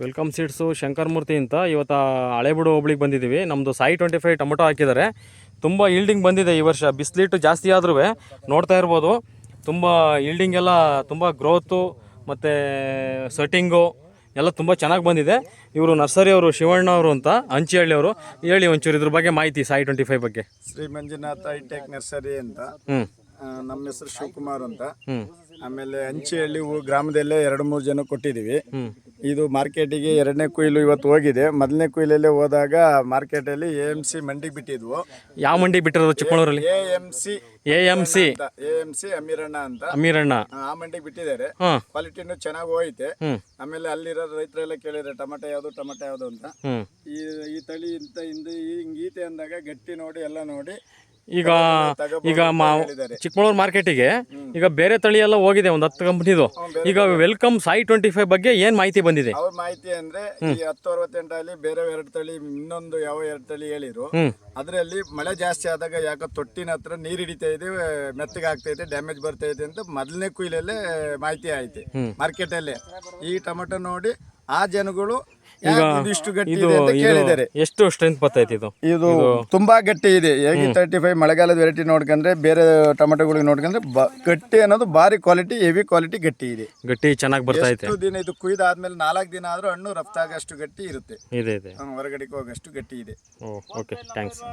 Welcome seeds Shankaramurthy ಅಂತ ಇವತ್ತು ಹಳೇಬೀಡು ಹೋಬಳಿಗೆ ಬಂದಿದ್ದೀವಿ. ನಮ್ಮದು ಸಾಯಿ 25 ಟೊಮೊಟೊ ಹಾಕಿದ್ದಾರೆ. ತುಂಬ ಈಲ್ಡಿಂಗ್ ಬಂದಿದೆ ಈ ವರ್ಷ. ಬಿಸಿಲಿಟ್ಟು ಜಾಸ್ತಿ ಆದ್ರೂ ನೋಡ್ತಾ ಇರ್ಬೋದು, ತುಂಬ ಈಲ್ಡಿಂಗ್ ಎಲ್ಲ ತುಂಬ ಗ್ರೋತು ಮತ್ತು ಸೆಟ್ಟಿಂಗು ಎಲ್ಲ ತುಂಬ ಚೆನ್ನಾಗಿ ಬಂದಿದೆ. ಇವರು ನರ್ಸರಿಯವರು ಶಿವಣ್ಣ ಅವರು ಅಂತ ಹಂಚಿಹಳ್ಳಿಯವರು. ಹೇಳಿ ಒಂಚೂರು ಇದ್ರ ಬಗ್ಗೆ ಮಾಹಿತಿ, ಸಾಯಿ 25 ಬಗ್ಗೆ. ಶ್ರೀ ಮಂಜುನಾಥ ಹೈಟೆಕ್ ನರ್ಸರಿ ಅಂತ. ನಮ್ಮ ಹೆಸರು ಶಿವಕುಮಾರ್ ಅಂತ. ಆಮೇಲೆ ಹಂಚಿಹಳ್ಳಿ ಗ್ರಾಮದಲ್ಲೇ 2-3 ಜನ ಕೊಟ್ಟಿದ್ದೀವಿ. ಇದು ಮಾರ್ಕೆಟಿಗೆ 2ನೇ ಕುಯ್ಲು ಇವತ್ತು ಹೋಗಿದೆ. 1ನೇ ಕುಯ್ಲಲ್ಲೇ ಹೋದಾಗ ಮಾರ್ಕೆಟಲ್ಲಿ AMC ಮಂಡಿಗೆ ಬಿಟ್ಟಿದ್ವು. ಯಾವ ಮಂಡಿ ಬಿಟ್ಟಿರೋದು? ಚಿಕ್ಕಮಗಳೂರಲ್ಲಿ AMC ಅಮೀರಣ್ಣ ಅಂತ. ಅಮೀರಣ್ಣ ಆ ಮಂಡಿಗೆ ಬಿಟ್ಟಿದ್ದಾರೆ. ಕ್ವಾಲಿಟಿನೂ ಚೆನ್ನಾಗಿ ಹೋಯ್ತೆ. ಆಮೇಲೆ ಅಲ್ಲಿರೋ ರೈತರೆಲ್ಲ ಕೇಳಿದ್ರೆ ಟೊಮೆಟೊ ಯಾವುದು ಅಂತ. ಈ ತಳಿ ಇಂತ ಹಿಂಗೀತೆ ಅಂದಾಗ ಗಟ್ಟಿ ನೋಡಿ ಎಲ್ಲ ನೋಡಿ ಈಗ ಚಿಕ್ಕಮಗಳೂರು ಮಾರ್ಕೆಟಿಗೆ ಈಗ ಬೇರೆ ತಳಿ ಎಲ್ಲ ಹೋಗಿದೆ, ಒಂದು 10 ಕಂಪ್ನಿದು. ಈಗ ವೆಲ್ಕಮ್ ಸಾಯಿ 25 ಬಗ್ಗೆ ಏನ್ ಮಾಹಿತಿ ಬಂದಿದೆ? ಅವ್ರ ಮಾಹಿತಿ ಅಂದ್ರೆ ಈ 1068 ಅಲ್ಲಿ ಬೇರೆ 2 ತಳಿ, ಇನ್ನೊಂದು ಯಾವ 2 ತಳಿ ಹೇಳಿರು. ಅದರಲ್ಲಿ ಮಳೆ ಜಾಸ್ತಿ ಆದಾಗ ಯಾಕೆ ತೊಟ್ಟಿನ ಹತ್ರ ನೀರು ಹಿಡಿತಾ ಇದೆ, ಮೆತ್ತಗೆ ಆಗ್ತಾ ಇದೆ, ಡ್ಯಾಮೇಜ್ ಬರ್ತಾ ಇದೆ ಅಂತ 1ನೇ ಕುಯ್ಲಲ್ಲೇ ಮಾಹಿತಿ ಆಯ್ತು ಮಾರ್ಕೆಟ್ ಅಲ್ಲೇ. ಈ ಟೊಮೆಟೊ ನೋಡಿ ಆ ಜನಗಳು ಇಷ್ಟು ಗಟ್ಟಿ ಇದೆ ಅಂತ ಕೇಳಿದ್ದಾರೆ. ಎಷ್ಟು ಸ್ಟ್ರೆಂತ್ ಬರ್ತೈತೆ ಇದು ತುಂಬಾ ಗಟ್ಟಿ ಇದೆ. 35 ಮಳೆಗಾಲದ ವೆರೈಟಿ ನೋಡ್ಕೊಂಡ್ರೆ ಬೇರೆ ಟೊಮೆಟೊಗಳಿಗೆ ನೋಡ್ಕೊಂಡ್ರೆ ಗಟ್ಟಿ ಅನ್ನೋದು ಭಾರಿ ಕ್ವಾಲಿಟಿ, ಹೆವಿ ಕ್ವಾಲಿಟಿ ಗಟ್ಟಿ ಇದೆ. ಗಟ್ಟಿ ಚೆನ್ನಾಗಿ ಬರ್ತೈತೆ. ಎಷ್ಟು ದಿನ ಇದು ಕುಯ್ದಾದ್ಮೇಲೆ 4 ದಿನ ಆದ್ರೂ ಹಣ್ಣು ರಫ್ತಾಗಷ್ಟು ಗಟ್ಟಿ ಇರುತ್ತೆ. ಇದೆ ಹೊರಗಡೆಗೆ ಹೋಗಷ್ಟು ಗಟ್ಟಿ ಇದೆ. Okay, thanks.